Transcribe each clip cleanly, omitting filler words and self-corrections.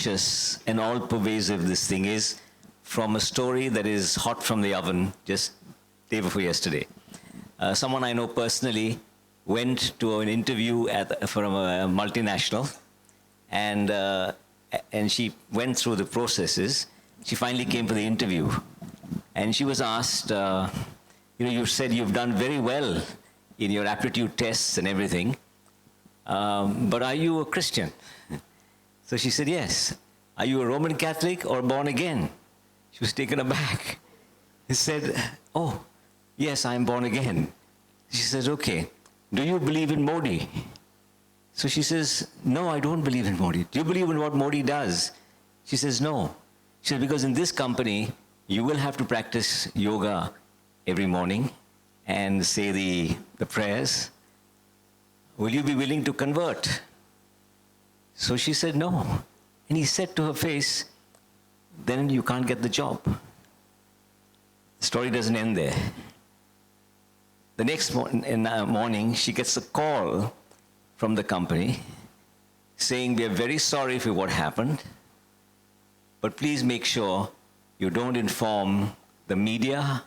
infectious and all-pervasive this thing is, from a story that is hot from the oven just day before yesterday. Someone I know personally went to an interview from a multinational, and she went through the processes. She finally came for the interview, and she was asked, you said you've done very well in your aptitude tests and everything, but are you a Christian? So she said, yes. Are you a Roman Catholic or born again? She was taken aback. He said, oh, yes, I'm born again. She says, okay, do you believe in Modi? So she says, no, I don't believe in Modi. Do you believe in what Modi does? She says, no. She said, because in this company, you will have to practice yoga every morning and say the prayers. Will you be willing to convert? So she said, no. And he said to her face, then you can't get the job. The story doesn't end there. The next morning, she gets a call from the company saying, we are very sorry for what happened, but please make sure you don't inform the media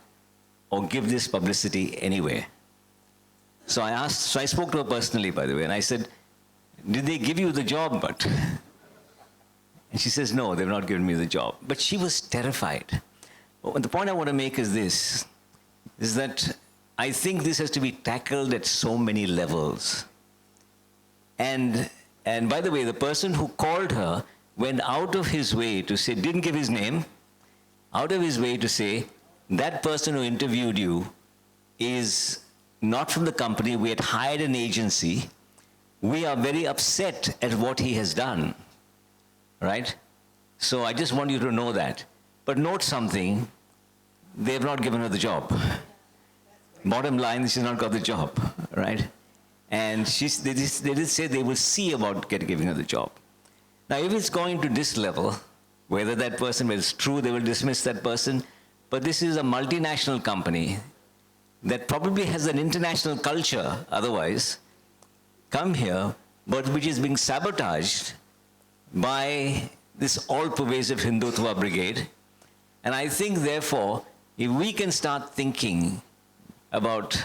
or give this publicity anywhere. So I spoke to her personally, by the way, and I said, did they give you the job, but? And she says, no, they've not given me the job. But she was terrified. But the point I want to make is this, is that I think this has to be tackled at so many levels. And by the way, the person who called her went out of his way to say, didn't give his name, out of his way to say, that person who interviewed you is not from the company, we had hired an agency, we are very upset at what he has done, right? So I just want you to know that. But note something, they have not given her the job. Bottom line, she's not got the job, right? And they did say they will see about giving her the job. Now, if it's going to this level, whether that person is true, they will dismiss that person, but this is a multinational company that probably has an international culture otherwise, come here, but which is being sabotaged by this all-pervasive Hindutva brigade. And I think, therefore, if we can start thinking about,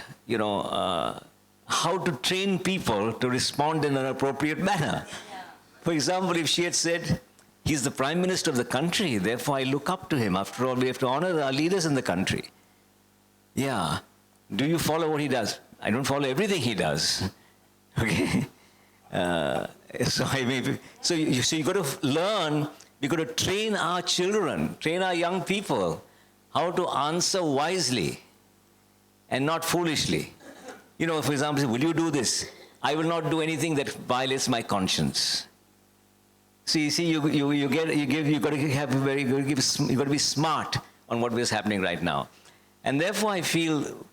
how to train people to respond in an appropriate manner. For example, if she had said, he's the Prime Minister of the country, therefore I look up to him. After all, we have to honor our leaders in the country. Yeah. Do you follow what he does? I don't follow everything he does. Okay? So you've got to learn, we've got to train our children, train our young people how to answer wisely and not foolishly. For example, say, will you do this? I will not do anything that violates my conscience. So you see, you've got to be smart on what is happening right now. And therefore I feel,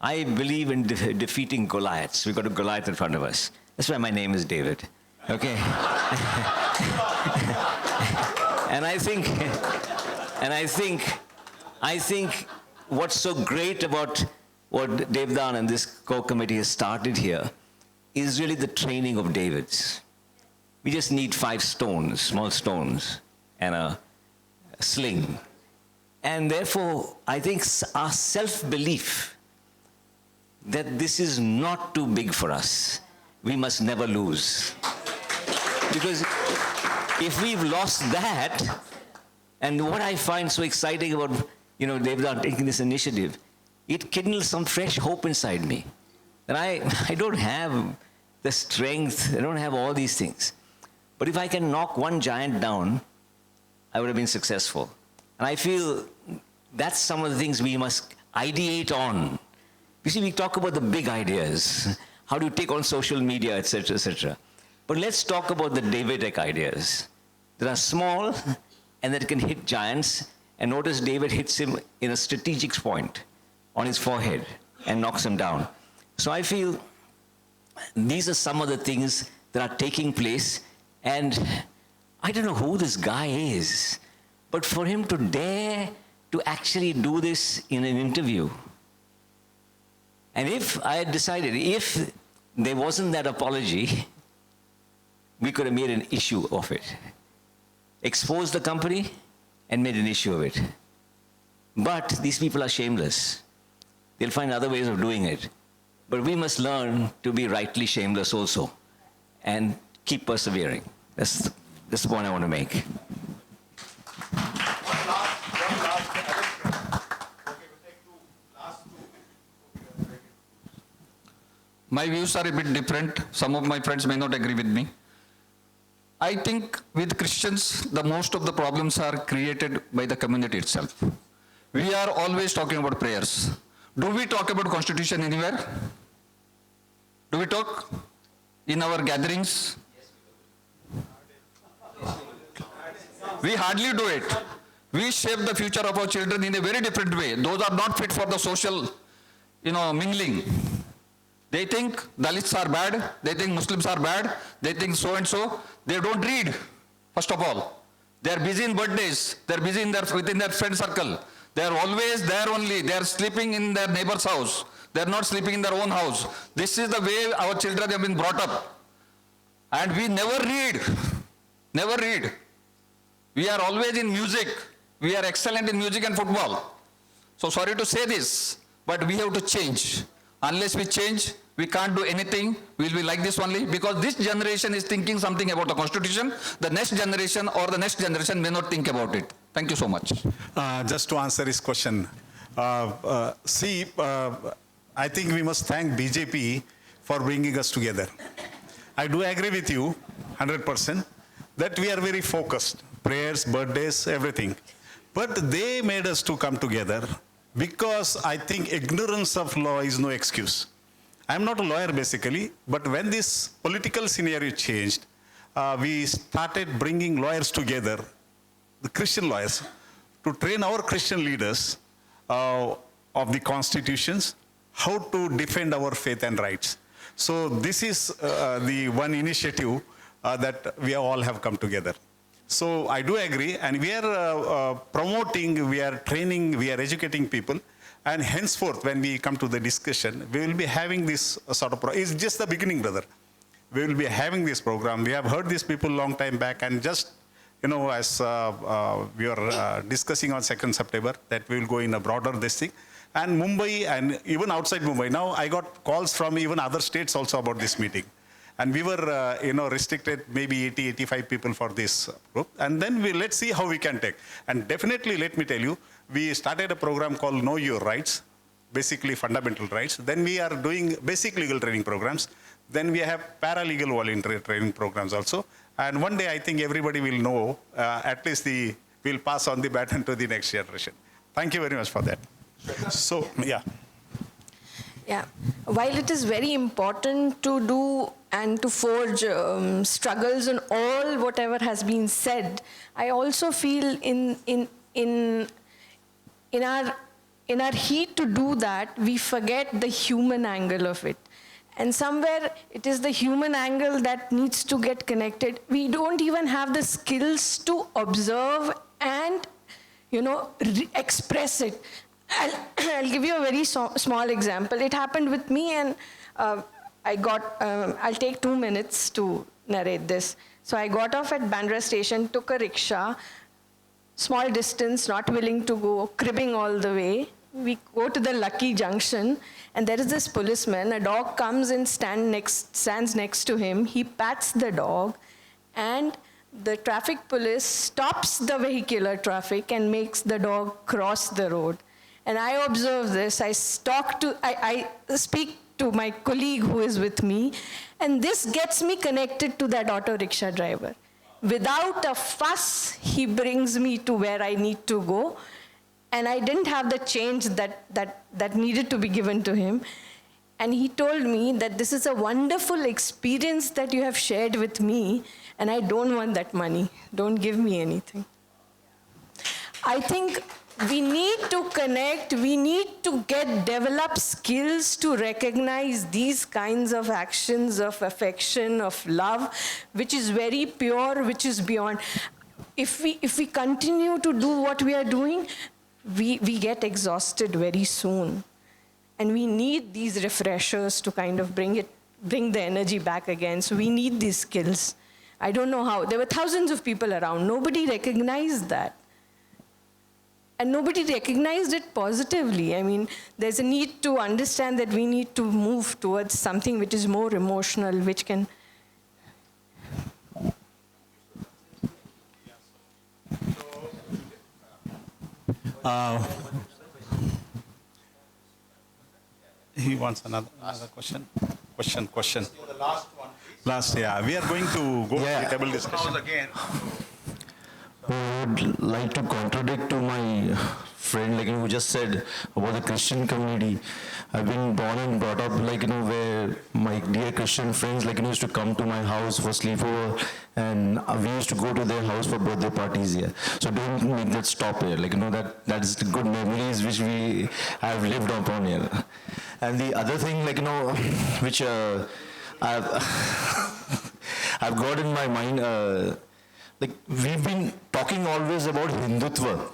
I believe in defeating Goliaths. We've got a Goliath in front of us. That's why my name is David. Okay? And I think what's so great about what Devdan and this core committee has started here is really the training of Davids. We just need 5 stones, small stones, and a sling. And therefore, I think our self-belief that this is not too big for us, we must never lose. Because if we've lost that, and what I find so exciting about, Devdan taking this initiative, it kindles some fresh hope inside me. And I don't have the strength, I don't have all these things. But if I can knock one giant down, I would have been successful. And I feel that's some of the things we must ideate on. You see, we talk about the big ideas. How do you take on social media, etc., etc. But let's talk about the Davidic ideas that are small and that can hit giants. And notice David hits him in a strategic point on his forehead and knocks him down. So I feel these are some of the things that are taking place. And I don't know who this guy is, but for him to dare to actually do this in an interview. And if I had decided, if there wasn't that apology, we could have made an issue of it. Exposed the company and made an issue of it. But these people are shameless. They'll find other ways of doing it. But we must learn to be rightly shameless also and keep persevering. That's the point I want to make. My views are a bit different. Some of my friends may not agree with me. I think with Christians, the most of the problems are created by the community itself. We are always talking about prayers. Do we talk about Constitution anywhere? Do we talk in our gatherings? We hardly do it. We shape the future of our children in a very different way. Those are not fit for the social, mingling. They think Dalits are bad, they think Muslims are bad, they think so and so. They don't read, first of all. They are busy in birthdays, they are busy within their friend circle. They are always there only, they are sleeping in their neighbor's house. They are not sleeping in their own house. This is the way our children have been brought up. And we never read, never read. We are always in music. We are excellent in music and football. So sorry to say this, but we have to change. Unless we change, we can't do anything. We'll be like this only, because this generation is thinking something about the Constitution. The next generation or the next generation may not think about it. Thank you so much. Just to answer his question, I think we must thank BJP for bringing us together. I do agree with you 100% that we are very focused. Prayers, birthdays, everything. But they made us to come together because I think ignorance of law is no excuse. I'm not a lawyer basically, but when this political scenario changed, we started bringing lawyers together, the Christian lawyers, to train our Christian leaders of the constitutions, how to defend our faith and rights. So this is the one initiative that we all have come together. So I do agree, and we are promoting, we are training, we are educating people, and henceforth when we come to the discussion, we will be having this sort of, it's just the beginning, brother. We will be having this program. We have heard these people long time back, and just, as we are discussing on 2nd September, that we will go in a broader this thing. And Mumbai, and even outside Mumbai, now I got calls from even other states also about this meeting. And we were, restricted maybe 80, 85 people for this group. And then let's see how we can take. And definitely, let me tell you, we started a program called Know Your Rights, basically fundamental rights. Then we are doing basic legal training programs. Then we have paralegal voluntary training programs also. And one day, I think everybody will know, at least we'll pass on the baton to the next generation. Thank you very much for that. So, yeah. Yeah, while it is very important to do and to forge struggles on all whatever has been said, I also feel in our heat to do that, we forget the human angle of it. And somewhere it is the human angle that needs to get connected. We don't even have the skills to observe and, express it. I'll give you a very small example. It happened with me, and I'll take 2 minutes to narrate this. So I got off at Bandra station, took a rickshaw, small distance, not willing to go, cribbing all the way. We go to the Lucky Junction, and there is this policeman. A dog comes and stands next to him. He pats the dog, and the traffic police stops the vehicular traffic and makes the dog cross the road. And I observe this, I speak to my colleague who is with me, and this gets me connected to that auto rickshaw driver. Without a fuss, he brings me to where I need to go, and I didn't have the change that needed to be given to him. And he told me that this is a wonderful experience that you have shared with me, and I don't want that money. Don't give me anything. I think we need to connect, we need to develop skills to recognize these kinds of actions of affection, of love, which is very pure, which is beyond. If we continue to do what we are doing, we get exhausted very soon. And we need these refreshers to kind of bring the energy back again. So we need these skills. I don't know how. There were thousands of people around. Nobody recognized that. And nobody recognized it positively. I mean, there's a need to understand that we need to move towards something which is more emotional, which can... He wants another question. Question. The last one. Last, yeah. We are going to go to the table discussion again. I would like to contradict to my friend, like, who just said about the Christian community. I've been born and brought up, like, where my dear Christian friends, like, used to come to my house for sleepover, and we used to go to their house for birthday parties here. So don't make that stop here. Like, that is the good memories which we have lived upon here. And the other thing, like, which I've got in my mind, like, we've been talking always about Hindutva.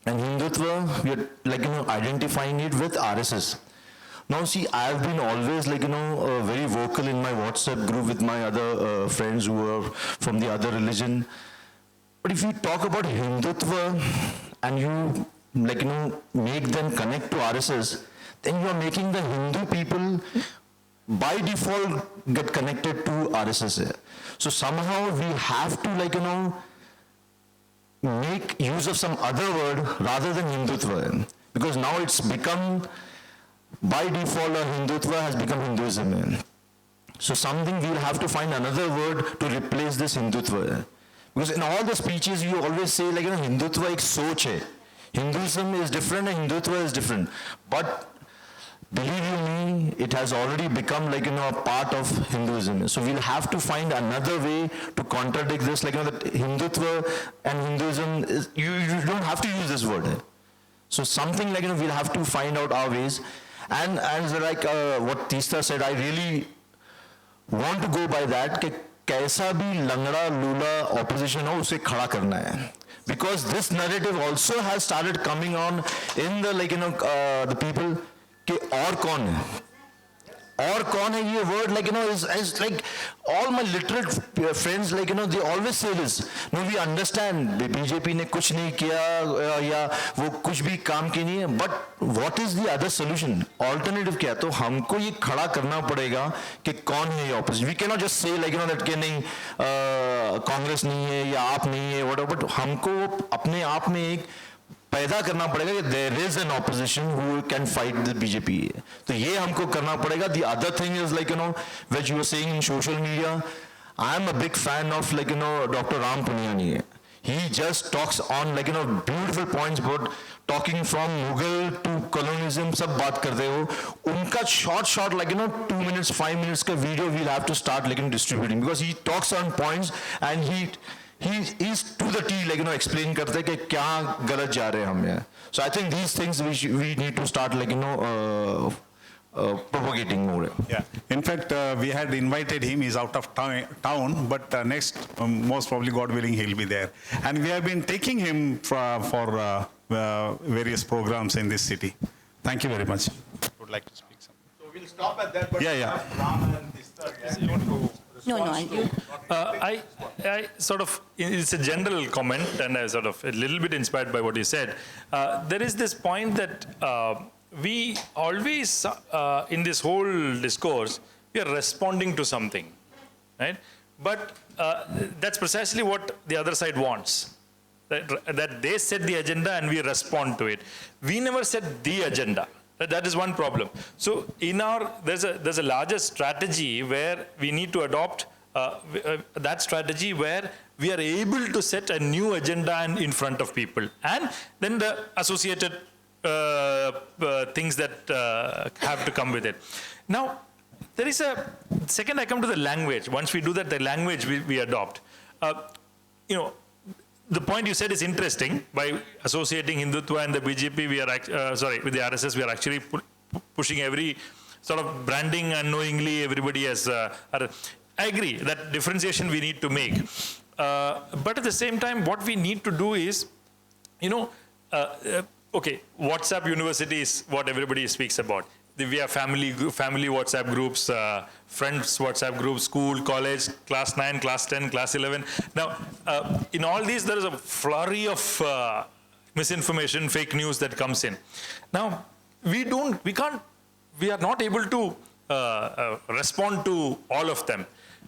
And Hindutva, we are, like, identifying it with RSS. Now, see, I've been always, like, very vocal in my WhatsApp group with my other friends who are from the other religion. But if you talk about Hindutva and you, like, make them connect to RSS, then you are making the Hindu people by default get connected to RSS. So somehow we have to, like, make use of some other word rather than Hindutva. Because now it's become, by default, Hindutva has become Hinduism. So something we'll have to find another word to replace this Hindutva. Because in all the speeches you always say, like, Hindutva ek soch hai. Hinduism is different and Hindutva is different. But believe you me, it has already become, like, a part of Hinduism. So we'll have to find another way to contradict this, like, that Hindutva and Hinduism is, you don't have to use this word. So something, like, we'll have to find out our ways. And as like what TEESTA said, I really want to go by that, कि कैसा भी लंगड़ा लूला opposition हो उसे खड़ा करना है. Because this narrative also has started coming on in the, like, the people, कि और कौन है? और कौन है ये word, like, is like all my literate friends, like, they always say this. No, we understand BJP ने कुछ नहीं किया या वो कुछ भी काम की नहीं है. But what is the other solution? Alternative क्या? तो हमको ये खड़ा करना पड़ेगा कि कौन है ये opposition. We cannot just say, like, that कि नहीं कांग्रेस नहीं है या आप नहीं है, whatever. But हमको अपने आप में एक पैदा करना पड़ेगा कि there is an opposition who can fight the BJP. तो ये हमको करना पड़ेगा. The other thing is, like, which you were saying in social media, I am a big fan of, like, Dr. Ram Punyani. He just talks on, like, beautiful points about talking from Mughal to colonialism, सब बात करते हो. उनका short, like, 2 minutes, 5 minutes का video we'll have to start, like, distributing, because he talks on points and he is to the T, like, explain करते हैं कि क्या गलत जा रहे हैं हम यहाँ. So I think these things we need to start, like, propagating more. Yeah. In fact, we had invited him. He's out of town, but next, most probably, God willing, he'll be there. And we have been taking him for various programs in this city. Thank you very much. Would like to speak something. So we'll stop at that. But Yeah. Ram and TEESTA, you want to respond? I sort of, it's a general comment, and I sort of a little bit inspired by what you said. There is this point that we always, in this whole discourse, we are responding to something, right? But that's precisely what the other side wants. That they set the agenda and we respond to it. We never set the agenda. That is one problem. So in our, there's a larger strategy where we need to adopt that strategy where we are able to set a new agenda in front of people. And then the associated things that have to come with it. Now, there is a, second I come to the language. Once we do that, the language we adopt. The point you said is interesting. By associating Hindutva and the BJP, we are with the RSS, we are actually pushing every sort of branding unknowingly. Everybody has. I agree that differentiation we need to make, but at the same time, what we need to do is, okay, WhatsApp University is what everybody speaks about. We have family WhatsApp groups, friends WhatsApp groups, school, college, class 9, class 10, class 11. Now, in all these, there is a flurry of misinformation, fake news that comes in. Now, we are not able to respond to all of them,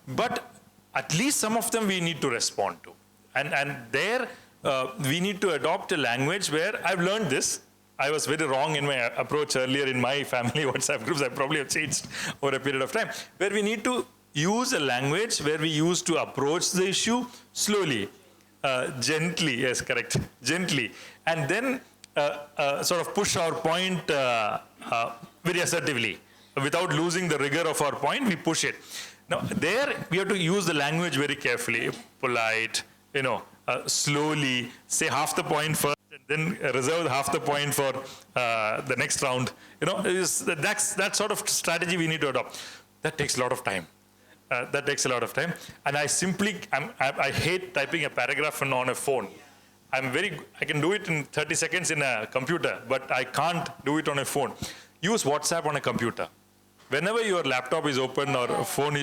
but at least some of them we need to respond to. And there, we need to adopt a language where I've learned this. I was very wrong in my approach earlier in my family WhatsApp groups. I probably have changed over a period of time, where we need to use a language where we used to approach the issue slowly, gently, yes, correct, gently, and then sort of push our point very assertively. Without losing the rigor of our point, we push it. Now, there we have to use the language very carefully, polite, slowly, say half the point first, and then reserve half the point for the next round. That's that sort of strategy we need to adopt. That takes a lot of time. That takes a lot of time. And I hate typing a paragraph on a phone. I can do it in 30 seconds in a computer, but I can't do it on a phone. Use WhatsApp on a computer. Whenever your laptop is open or phone,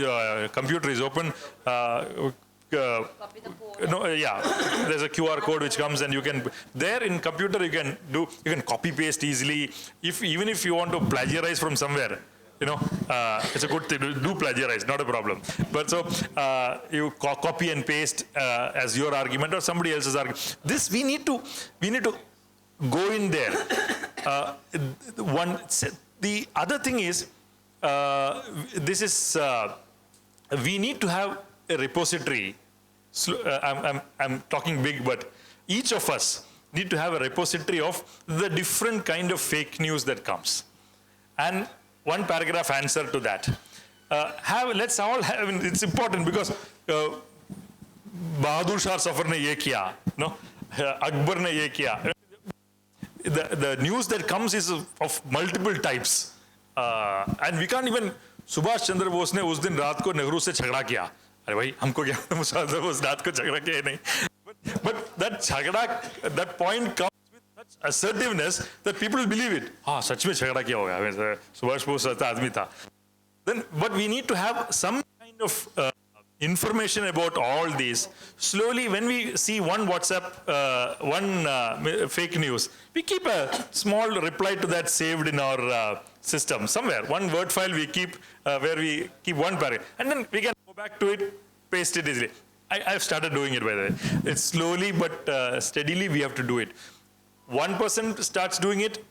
computer is open, there's a QR code which comes, and you can, there in computer you can copy paste easily. Even if you want to plagiarize from somewhere, it's a good thing to do, plagiarize, not a problem. But so you copy and paste as your argument or somebody else's argument. This we need to go in there. The other thing is, we need to have a repository. I'm talking big, but each of us need to have a repository of the different kind of fake news that comes. And one paragraph answer to that. Let's all have, it's important because Bahadur Shah Safar ne ye kiya, Akbar ne ye kiya. The news that comes is of multiple types. And we can't even, Subhash Chandra Bose ne us din raat ko Nehru se jhagda kiya. Arey bhai, humko kya, Subhash Chandra Bose raat ko jhagda kiya nahi. But that jhagda, that point comes with such assertiveness that people will believe it. Sach mein jhagda kiya hoga, Subhash Bose acha aadmi tha. But we need to have some kind of information about all these. Slowly, when we see one WhatsApp, fake news, we keep a small reply to that saved in our system somewhere. One word file we keep where we keep one paragraph, and then we can go back to it, paste it easily. I've started doing it, by the way. It's slowly but steadily we have to do it. One person starts doing it,